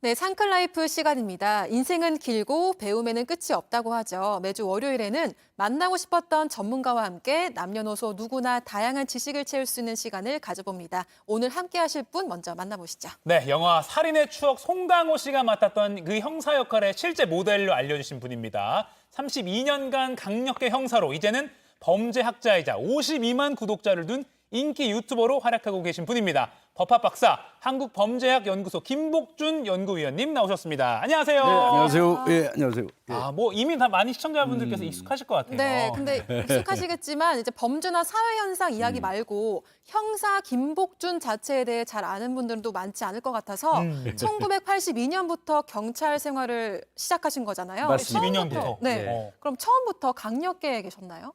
네, 상클라이프 시간입니다. 인생은 길고 배움에는 끝이 없다고 하죠. 매주 월요일에는 만나고 싶었던 전문가와 함께 남녀노소 누구나 다양한 지식을 채울 수 있는 시간을 가져봅니다. 오늘 함께 하실 분 먼저 만나보시죠. 네, 영화 살인의 추억 송강호 씨가 맡았던 그 형사 역할의 실제 모델로 알려주신 분입니다. 32년간 강력계 형사로 이제는 범죄학자이자 52만 구독자를 둔 인기 유튜버로 활약하고 계신 분입니다. 법학 박사, 한국범죄학연구소 김복준 연구위원님 나오셨습니다. 안녕하세요. 네, 안녕하세요. 예, 안녕하세요. 예. 이미 다 많이 시청자분들께서 익숙하실 것 같아요. 네, 근데 익숙하시겠지만 이제 범죄나 사회 현상 이야기 말고 형사 김복준 자체에 대해 잘 아는 분들은 또 많지 않을 것 같아서 1982년부터 경찰 생활을 시작하신 거잖아요. 맞습니다. 12년부터. 네. 그럼 처음부터 강력계에 계셨나요?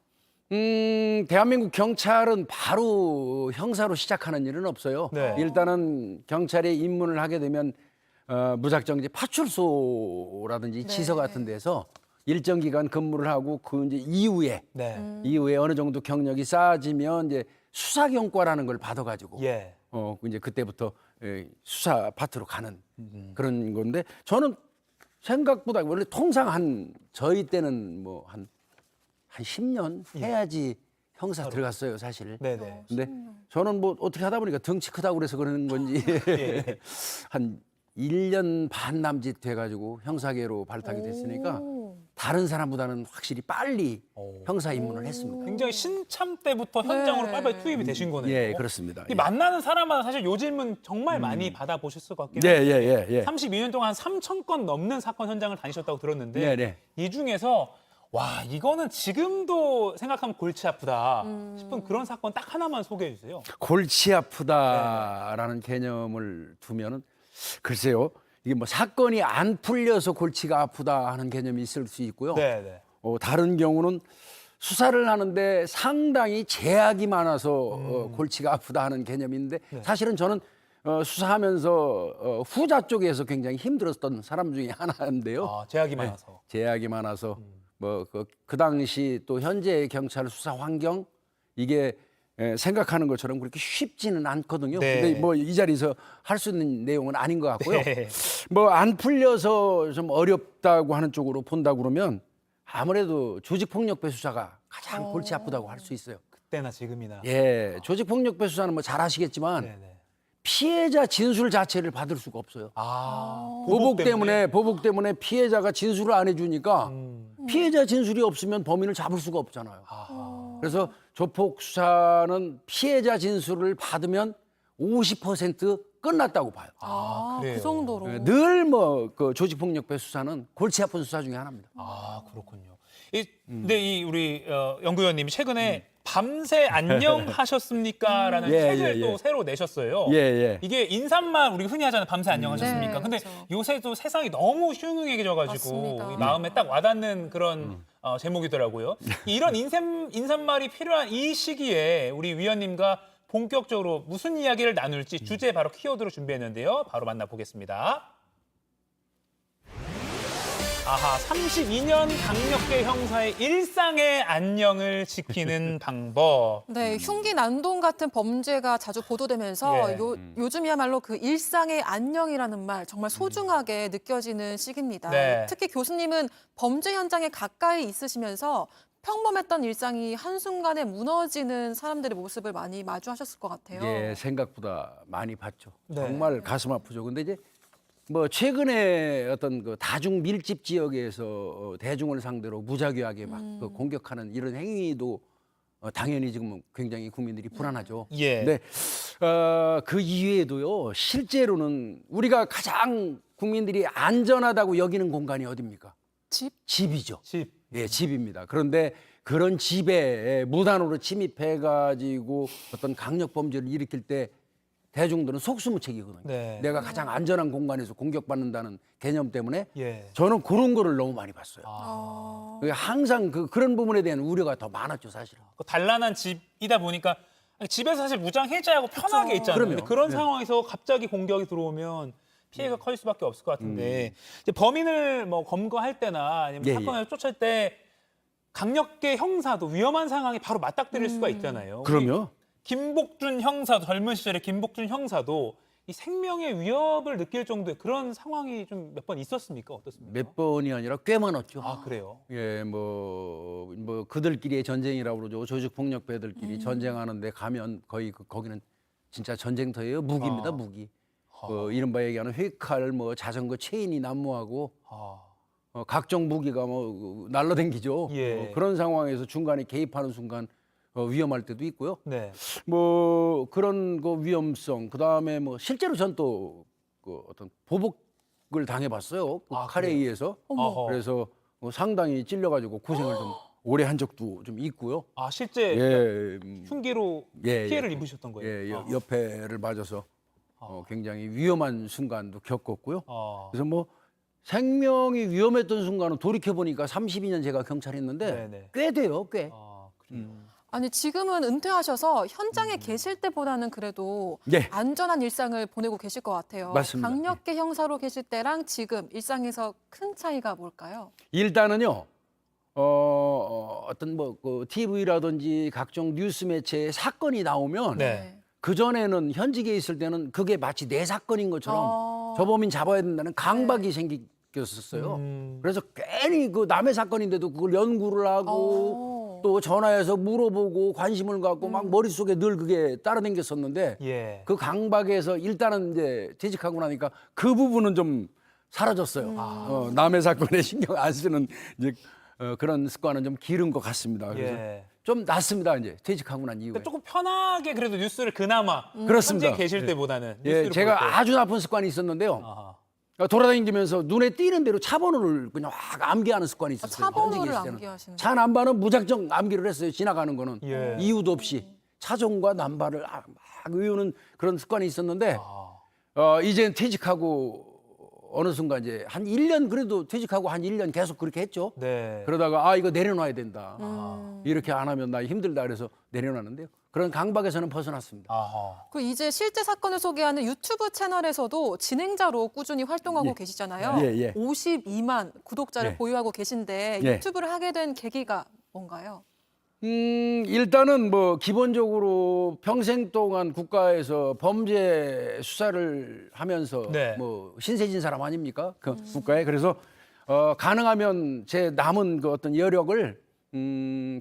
대한민국 경찰은 바로 형사로 시작하는 일은 없어요. 네. 일단은 경찰에 입문을 하게 되면 무작정 이제 파출소라든지 지서 같은 데서 일정 기간 근무를 하고 그 이제 이후에 네. 어느 정도 경력이 쌓아지면 이제 수사경과라는 걸 받아가지고 예. 이제 그때부터 수사 파트로 가는 그런 건데 저는 생각보다 원래 통상 저희 때는 뭐 한 10년 해야지 형사 들어갔어요, 사실. 네네. 근데 저는 뭐 어떻게 하다 보니까 등치 크다고 그래서 그러는 건지 예. 한 1년 반 남짓 돼가지고 형사계로 발탁이 됐으니까 다른 사람보다는 확실히 빨리 형사 입문을 했습니다. 굉장히 신참 때부터 현장으로 빨리빨리 투입이 되신 거네요. 예, 그렇습니다. 이 만나는 사람마다 사실 요 질문 정말 많이 받아보셨을 것 같긴 예, 해요. 예, 예, 예. 32년 동안 3,000건 넘는 사건 현장을 다니셨다고 들었는데 네, 네. 이 중에서 와 이거는 지금도 생각하면 골치 아프다 싶은 그런 사건 딱 하나만 소개해 주세요. 골치 아프다라는 개념을 두면은 글쎄요. 이게 뭐 사건이 안 풀려서 골치가 아프다 하는 개념이 있을 수 있고요. 네네. 다른 경우는 수사를 하는데 상당히 제약이 많아서 골치가 아프다 하는 개념인데 사실은 저는 수사하면서 후자 쪽에서 굉장히 힘들었던 사람 중에 하나인데요. 제약이 많아서. 제약이 많아서 뭐 그 당시 또 현재 경찰 수사 환경 이게 생각하는 것처럼 그렇게 쉽지는 않거든요. 네. 근데 뭐 이 자리에서 할 수 있는 내용은 아닌 것 같고요. 네. 뭐 안 풀려서 좀 어렵다고 하는 쪽으로 본다 그러면 아무래도 조직폭력배 수사가 가장 골치 아프다고 할 수 있어요. 그때나 지금이나. 예, 조직폭력배 수사는 뭐 잘 아시겠지만 네네. 피해자 진술 자체를 받을 수가 없어요. 보복 때문에 피해자가 진술을 안 해주니까 피해자 진술이 없으면 범인을 잡을 수가 없잖아요. 그래서 조폭 수사는 피해자 진술을 받으면 50% 끝났다고 봐요. 그래요? 그 정도로. 늘 뭐 그 조직폭력배 수사는 골치 아픈 수사 중에 하나입니다. 그렇군요. 근데 우리 연구위원님이 최근에 밤새 안녕하셨습니까?라는 책을 또 새로 내셨어요. 예. 이게 인사말 우리 흔히 하잖아요. 밤새 안녕하셨습니까? 네, 근데 그렇죠. 요새 또 세상이 너무 흉흉해져가지고 맞습니다. 이 마음에 딱 와닿는 그런 제목이더라고요. 이런 인사말이 필요한 이 시기에 우리 위원님과 본격적으로 무슨 이야기를 나눌지 주제 바로 키워드로 준비했는데요. 바로 만나보겠습니다. 32년 강력계 형사의 일상의 안녕을 지키는 방법. 네, 흉기 난동 같은 범죄가 자주 보도되면서 예. 요즘이야말로 그 일상의 안녕이라는 말 정말 소중하게 느껴지는 시기입니다. 네. 특히 교수님은 범죄 현장에 가까이 있으시면서 평범했던 일상이 한순간에 무너지는 사람들의 모습을 많이 마주하셨을 것 같아요. 예, 생각보다 많이 봤죠. 네. 정말 가슴 아프죠. 근데 이제 뭐 최근에 어떤 그 다중 밀집 지역에서 대중을 상대로 무자비하게 막 그 공격하는 이런 행위도 당연히 지금 굉장히 국민들이 불안하죠. 예. 근데 그 이외에도요. 실제로는 우리가 가장 국민들이 안전하다고 여기는 공간이 어디입니까? 집이죠. 집. 예, 집입니다. 그런데 그런 집에 무단으로 침입해가지고 어떤 강력 범죄를 일으킬 때 대중들은 속수무책이거든요. 네. 내가 가장 안전한 공간에서 공격받는다는 개념 때문에 예. 저는 그런 거를 너무 많이 봤어요. 그러니까 항상 그런 부분에 대한 우려가 더 많았죠, 사실은. 단란한 집이다 보니까 집에서 사실 무장 해제하고 편하게 있잖아요. 그럼요. 근데 그런 네. 상황에서 갑자기 공격이 들어오면 피해가 커질 수밖에 없을 것 같은데 이제 범인을 뭐 검거할 때나 아니면 예, 사건을 쫓을 때 강력계 형사도 위험한 상황에 바로 맞닥뜨릴 수가 있잖아요. 그럼요. 김복준 형사도 젊은 시절에 김복준 형사도 이 생명의 위협을 느낄 정도의 그런 상황이 좀 몇 번 있었습니까? 어떻습니까? 몇 번이 아니라 꽤 많았죠. 아, 그래요? 예, 뭐 그들끼리의 전쟁이라고 그러죠. 조직폭력배들끼리 전쟁하는데 가면 거의 거기는 진짜 전쟁터예요. 무기입니다, 무기. 이른바 얘기하는 회칼, 뭐 자전거 체인이 난무하고 각종 무기가 뭐 날라댕기죠. 예. 그런 상황에서 중간에 개입하는 순간 위험할 때도 있고요. 네. 뭐 그런 그 위험성, 그 다음에 뭐 실제로 전 또 그 어떤 보복을 당해봤어요. 그 칼에 그래요? 의해서. 어허. 그래서 상당히 찔려가지고 고생을 좀 오래 한 적도 좀 있고요. 아, 실제 예, 흉기로 예, 피해를 예. 입으셨던 거예요? 예, 아. 옆에를 맞아서 굉장히 위험한 순간도 겪었고요. 아. 그래서 뭐 생명이 위험했던 순간은 돌이켜 보니까 32년 제가 경찰했는데 네네. 꽤 돼요, 꽤. 아, 그래요? 아니 지금은 은퇴하셔서 현장에 계실 때보다는 그래도 예. 안전한 일상을 보내고 계실 것 같아요. 맞습니다. 강력계 형사로 계실 때랑 지금 일상에서 큰 차이가 뭘까요? 일단은요. 어떤 뭐그 TV라든지 각종 뉴스 매체에 사건이 나오면 네. 그 전에는 현직에 있을 때는 그게 마치 내 사건인 것처럼 어. 저 범인 잡아야 된다는 강박이 생겼었어요. 그래서 괜히 그 남의 사건인데도 그걸 연구를 하고 또 전화해서 물어보고 관심을 갖고 막 머릿속에 늘 그게 따라다녔었는데 예. 그 강박에서 일단은 이제 퇴직하고 나니까 그 부분은 좀 사라졌어요. 남의 사건에 신경 안 쓰는 이제 그런 습관은 좀 기른 것 같습니다. 그래서 예. 좀 낫습니다 이제 퇴직하고 난 이후에. 그러니까 조금 편하게 그래도 뉴스를 그나마 그렇습니다. 현재 계실 때보다는 예, 뉴스를 볼 때. 제가 아주 나쁜 습관이 있었는데요. 아하. 돌아다니면서 눈에 띄는 대로 차 번호를 그냥 확 암기하는 습관이 있었어요. 차 번호를 현직에 있을 때는. 암기하시는 차 남바는 무작정 암기를 했어요. 지나가는 거는 예. 이유도 없이 차종과 남바를 막 외우는 그런 습관이 있었는데 아. 이젠 퇴직하고 어느 순간 이제 한 1년 그래도 퇴직하고 한 1년 계속 그렇게 했죠. 네. 그러다가 이거 내려놔야 된다. 이렇게 안 하면 나 힘들다 그래서 내려놨는데요. 그런 강박에서는 벗어났습니다. 아하. 그 이제 실제 사건을 소개하는 유튜브 채널에서도 진행자로 꾸준히 활동하고 예. 계시잖아요. 예, 예. 52만 구독자를 예. 보유하고 계신데 예. 유튜브를 하게 된 계기가 뭔가요? 일단은 뭐 기본적으로 평생 동안 국가에서 범죄 수사를 하면서 네. 뭐 신세진 사람 아닙니까? 그 국가에. 그래서 가능하면 제 남은 그 어떤 여력을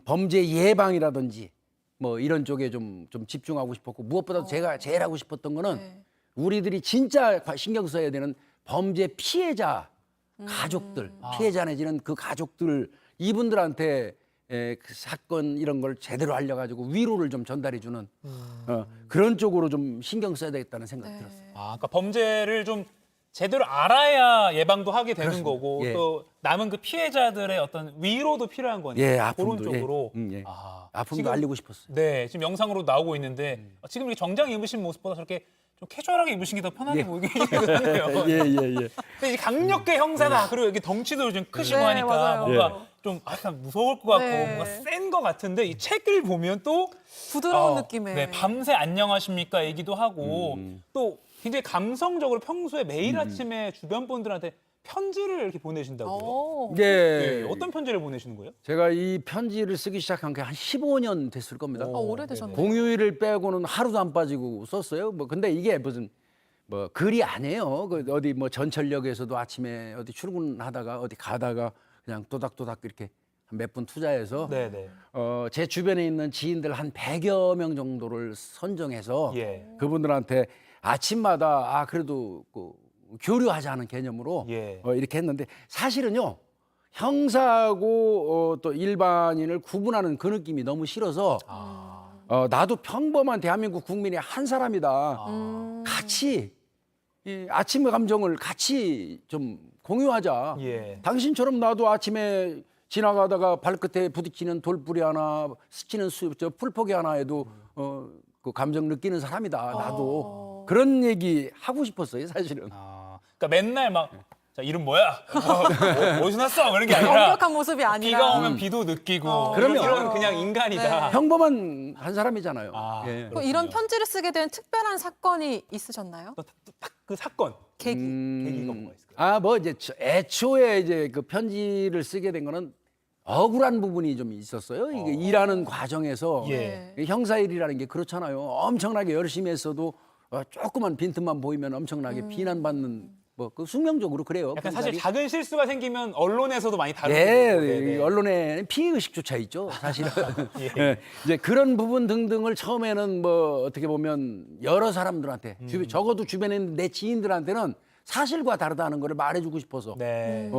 범죄 예방이라든지 뭐 이런 쪽에 좀 집중하고 싶었고 무엇보다도 제가 제일 하고 싶었던 거는 네. 우리들이 진짜 신경 써야 되는 범죄 피해자 가족들, 피해자 내지는 그 가족들 이분들한테 그 사건 이런 걸 제대로 알려가지고 위로를 좀 전달해주는 그런 쪽으로 좀 신경 써야 되겠다는 생각이 들었어요. 아, 그러니까 범죄를 좀 제대로 알아야 예방도 하게 되는 그렇습니다. 거고 예. 또 남은 그 피해자들의 어떤 위로도 필요한 거니까 예, 그런 아픔도 쪽으로. 예. 아, 아픔도 지금- 알리고 싶었어요. 네, 지금 영상으로 나오고 있는데 지금 이렇게 정장 입으신 모습보다 저렇게 좀 캐주얼하게 입으신 게 더 편하게 예. 보이긴 하네요. 예. 근데 이제 강력계 형사다. 그리고 여기 덩치도 좀 크시고 네, 하니까 맞아요. 뭔가 좀 약간 무서울 것 같고 네. 뭔가 센 것 같은데 이 책을 보면 또 부드러운 느낌의. 네, 밤새 안녕하십니까 얘기도 하고 또 굉장히 감성적으로 평소에 매일 아침에 주변 분들한테 편지를 이렇게 보내신다고요. 오. 네, 예. 어떤 편지를 보내시는 거예요? 제가 이 편지를 쓰기 시작한 게 한 15년 됐을 겁니다. 오래되셨네요. 공휴일을 빼고는 하루도 안 빠지고 썼어요. 뭐 근데 이게 무슨 뭐 글이 아니에요. 그 어디 뭐 전철역에서도 아침에 어디 출근하다가 어디 가다가 그냥 또닥또닥 이렇게 몇 분 투자해서 네네. 제 주변에 있는 지인들 한 100여 명 정도를 선정해서 예. 그분들한테 아침마다 그래도 그 교류하자는 개념으로 예. 이렇게 했는데 사실은요 형사하고 또 일반인을 구분하는 그 느낌이 너무 싫어서 나도 평범한 대한민국 국민의 한 사람이다. 같이 이 아침의 감정을 같이 좀 공유하자. 예. 당신처럼 나도 아침에 지나가다가 발끝에 부딪히는 돌뿌리 하나, 스치는 저 풀포기 하나에도 그 감정 느끼는 사람이다. 나도 그런 얘기 하고 싶었어요, 사실은. 그러니까 맨날 막 자, 이름 뭐야? 어디서 났어? 이런 게 아니라 엄격한 모습이 아니라. 비가 오면 비도 느끼고 그럼요. 이런 그냥 인간이다. 평범한 한 사람이잖아요. 예. 그럼 이런 편지를 쓰게 된 특별한 사건이 있으셨나요? 딱 그 사건 계기. 계기가 뭐가 있을까요? 뭐 이제 애초에 이제 그 편지를 쓰게 된 거는 억울한 부분이 좀 있었어요. 이게 일하는 과정에서 예. 형사 일이라는 게 그렇잖아요. 엄청나게 열심히 했어도 조그만 빈틈만 보이면 엄청나게 비난받는 뭐 그 숙명적으로 그래요. 약간 경찰이. 사실 작은 실수가 생기면 언론에서도 많이 다루고 예, 있고, 네네. 언론에 피해 의식조차 있죠, 사실은. 예. 예, 이제 그런 부분 등등을 처음에는 뭐 어떻게 보면 여러 사람들한테 적어도 주변에 있는 내 지인들한테는 사실과 다르다는 걸 말해주고 싶어서 네.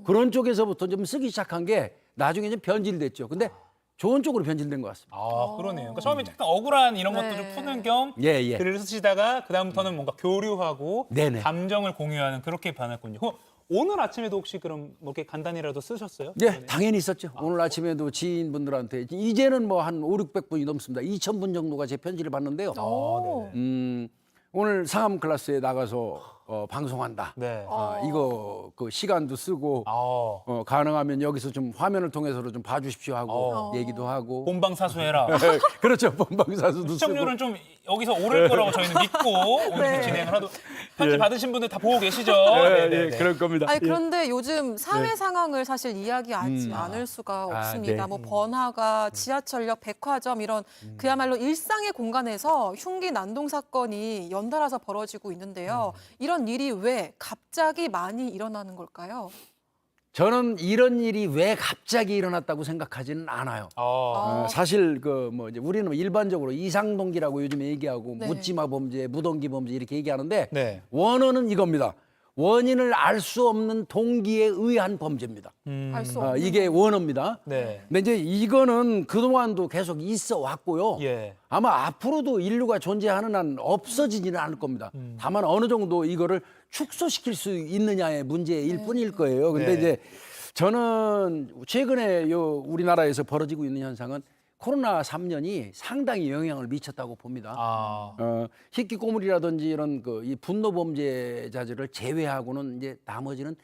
그런 쪽에서부터 좀 쓰기 시작한 게 나중에 좀 변질됐죠. 근데 좋은 쪽으로 변질된 것 같습니다. 아, 그러네요. 그러니까 처음에 약간 억울한 이런 것도 좀 푸는 겸 예, 예. 글을 쓰시다가 그다음부터는 뭔가 교류하고 네네. 감정을 공유하는 그렇게 변했군요. 오늘 아침에도 혹시 그럼 뭐 이렇게 간단히라도 쓰셨어요? 예, 당연히 있었죠. 오늘 아침에도 지인분들한테 이제는 뭐 한 5,600분이 넘습니다. 2,000분 정도가 제 편지를 받는데요. 아, 네네. 오늘 상암 클래스에 나가서 방송한다. 네. 이거 그 시간도 쓰고 아, 가능하면 여기서 좀 화면을 통해서도 좀 봐주십시오 하고 얘기도 하고. 본방사수해라. 그렇죠. 본방사수도 쓰고. 시청률은 좀 여기서 오를 거라고 저희는 믿고 오늘 좀 진행을 하도 편지 받으신 분들 다 보고 계시죠? 네네네. 그럴 겁니다. 아니 그런데 요즘 사회 상황을 사실 이야기하지 않을 수가 없습니다. 네. 뭐 번화가, 지하철역, 백화점 이런 그야말로 일상의 공간에서 흉기 난동 사건이 연달아서 벌어지고 있는데요. 이런 일이 왜 갑자기 많이 일어나는 걸까요? 저는 이런 일이 왜 갑자기 일어났다고 생각하지는 않아요. 사실 그 뭐 이제 우리는 일반적으로 이상동기라고 요즘에 얘기하고 네. 묻지마 범죄, 무동기 범죄 이렇게 얘기하는데 네. 원어는 이겁니다. 원인을 알 수 없는 동기에 의한 범죄입니다. 알 수 없는 이게 원어입니다. 네. 근데 이제 이거는 그동안도 계속 있어 왔고요. 예. 아마 앞으로도 인류가 존재하는 한 없어지지는 않을 겁니다. 다만 어느 정도 이거를 축소시킬 수 있느냐의 문제일 뿐일 거예요. 근데 네. 이제 저는 최근에 요 우리나라에서 벌어지고 있는 현상은 코로나 3년이 상당히 영향을 미쳤다고 봅니다. 희귀꼬물이라든지 이런 그 이 분노 범죄자들을 제외하고는 이제 나머지는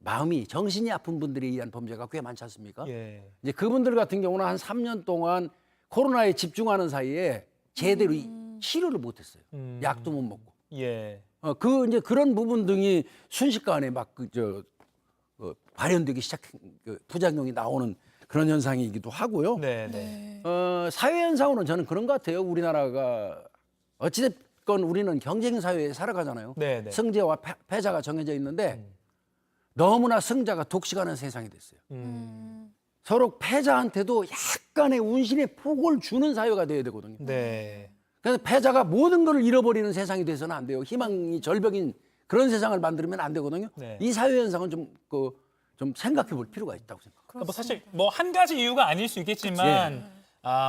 마음이 정신이 아픈 분들에 의한 범죄가 꽤 많지 않습니까? 예. 이제 그분들 같은 경우는 한 3년 동안 코로나에 집중하는 사이에 제대로 치료를 못했어요. 약도 못 먹고. 예. 그 이제 그런 부분 등이 순식간에 막 발현되기 시작한 그 부작용이 나오는 그런 현상이기도 하고요. 네. 네. 사회 현상으로는 저는 그런 것 같아요. 우리나라가 어찌됐건 우리는 경쟁 사회에 살아가잖아요. 네, 네. 승자와 패자가 정해져 있는데 너무나 승자가 독식하는 세상이 됐어요. 서로 패자한테도 약간의 운신의 폭을 주는 사회가 돼야 되거든요. 네. 그래서 패자가 모든 걸 잃어버리는 세상이 돼서는 안 돼요. 희망이 절벽인 그런 세상을 만들면 안 되거든요. 네. 이 사회 현상은 좀 생각해 볼 필요가 있다고 생각합니다. 뭐 사실 뭐 한 가지 이유가 아닐 수 있겠지만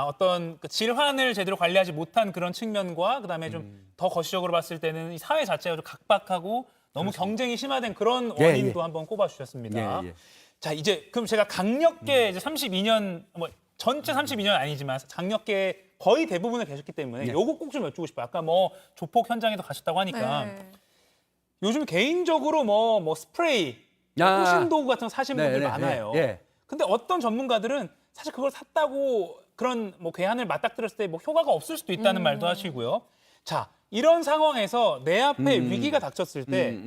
어떤 그 질환을 제대로 관리하지 못한 그런 측면과 그다음에 좀 더 거시적으로 봤을 때는 이 사회 자체가 좀 각박하고 너무 경쟁이 심화된 그런 예, 원인도 예. 한번 꼽아주셨습니다. 예, 예. 자 이제 그럼 제가 강력계 이제 32년 뭐 전체 32년 아니지만 강력계 거의 대부분을 계셨기 때문에 네. 요거 꼭 좀 여쭈고 싶어요. 아까 뭐 조폭 현장에도 가셨다고 하니까 네. 요즘 개인적으로 뭐 스프레이, 야. 호신 도구 같은 거 사신 분들 많아요. 예. 근데 어떤 전문가들은 사실 그걸 샀다고 그런 뭐 괴한을 맞닥뜨렸을 때 뭐 효과가 없을 수도 있다는 말도 하시고요. 자, 이런 상황에서 내 앞에 위기가 닥쳤을 때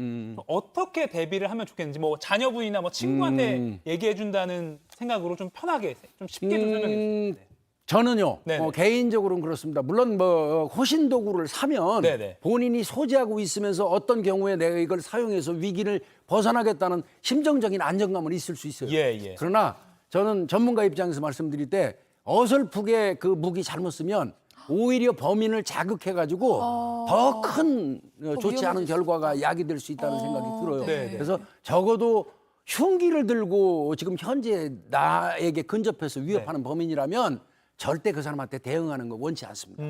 어떻게 대비를 하면 좋겠는지 뭐 자녀분이나 뭐 친구한테 얘기해 준다는 생각으로 좀 편하게 좀 쉽게 좀 설명해 주세요. 네. 저는요, 네네. 개인적으로는 그렇습니다. 물론 뭐 호신 도구를 사면 네네. 본인이 소지하고 있으면서 어떤 경우에 내가 이걸 사용해서 위기를 벗어나겠다는 심정적인 안정감은 있을 수 있어요. 예. 그러나 저는 전문가 입장에서 말씀드릴 때 어설프게 그 무기 잘못 쓰면 오히려 범인을 자극해가지고 더 큰 좋지 않은 결과가 야기될 수 있다는 생각이 들어요. 네. 그래서 적어도 흉기를 들고 지금 현재 나에게 근접해서 위협하는 범인이라면 절대 그 사람한테 대응하는 거 원치 않습니다.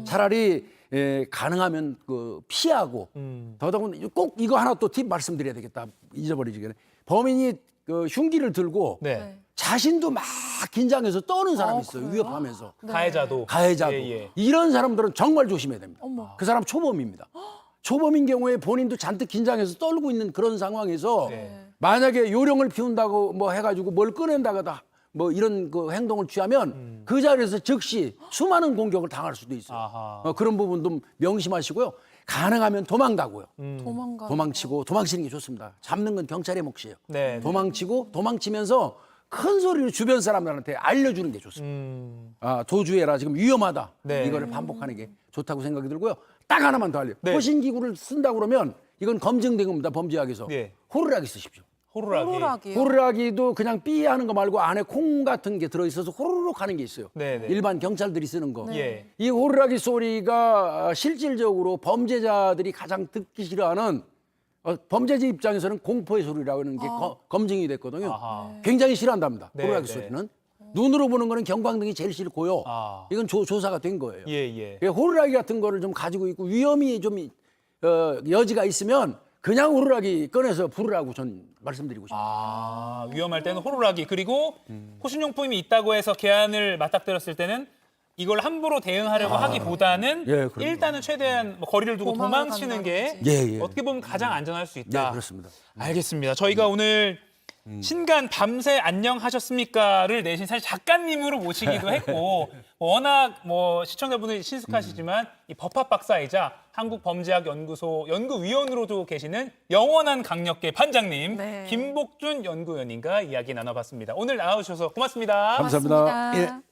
차라리 가능하면 그 피하고 더더군 꼭 이거 하나 또 팁 말씀드려야 되겠다. 잊어버리기 전에 범인이 그 흉기를 들고 네. 자신도 막 긴장해서 떠는 사람이 있어요. 그래요? 위협하면서. 가해자도. 가해자도. 예. 이런 사람들은 정말 조심해야 됩니다. 어머. 그 사람 초범입니다. 초범인 경우에 본인도 잔뜩 긴장해서 떨고 있는 그런 상황에서 네. 만약에 요령을 피운다고 뭐 해가지고 뭘 꺼낸다거나 뭐 이런 그 행동을 취하면 그 자리에서 즉시 수많은 공격을 당할 수도 있어요. 아하. 그런 부분도 명심하시고요. 가능하면 도망가고요. 도망가. 도망치는 게 좋습니다. 잡는 건 경찰의 몫이에요. 네. 도망치면서 큰 소리로 주변 사람들한테 알려주는 게 좋습니다. 도주해라 지금 위험하다. 네. 이거를 반복하는 게 좋다고 생각이 들고요. 딱 하나만 더 알려. 네. 호신기구를 쓴다 그러면 이건 검증된 겁니다. 범죄학에서. 네. 호루라기 쓰십시오. 호루라기. 호루라기요. 호루라기도 그냥 삐 하는 거 말고 안에 콩 같은 게 들어있어서 호루룩 하는 게 있어요. 네네. 일반 경찰들이 쓰는 거. 예. 이 호루라기 소리가 실질적으로 범죄자들이 가장 듣기 싫어하는 범죄자 입장에서는 공포의 소리라고 하는 게 검증이 됐거든요. 아하. 굉장히 싫어한답니다. 네, 호루라기 네. 소리는. 눈으로 보는 거는 경광등이 제일 싫고요. 아. 이건 조사가 된 거예요. 예, 예. 호루라기 같은 거를 좀 가지고 있고 위험이 좀 여지가 있으면 그냥 호루라기 꺼내서 부르라고 전 말씀드리고 싶습니다. 아, 위험할 때는 호루라기. 그리고 호신용품이 있다고 해서 개안을 맞닥뜨렸을 때는 이걸 함부로 대응하려고 하기보다는 예, 그럼요. 일단은 최대한 뭐 거리를 두고 도망을 도망치는 게 간다든지. 예. 어떻게 보면 가장 안전할 수 네, 있다. 그렇습니다. 알겠습니다. 저희가 오늘 신간 밤새 안녕하셨습니까를 내신 사실 작가님으로 모시기도 했고 워낙 뭐 시청자분들이 친숙하시지만 이 법학 박사이자 한국범죄학연구소 연구위원으로도 계시는 영원한 강력계 판장님 네. 김복준 연구위원님과 이야기 나눠봤습니다. 오늘 나와주셔서 고맙습니다. 감사합니다. 고맙습니다. 예.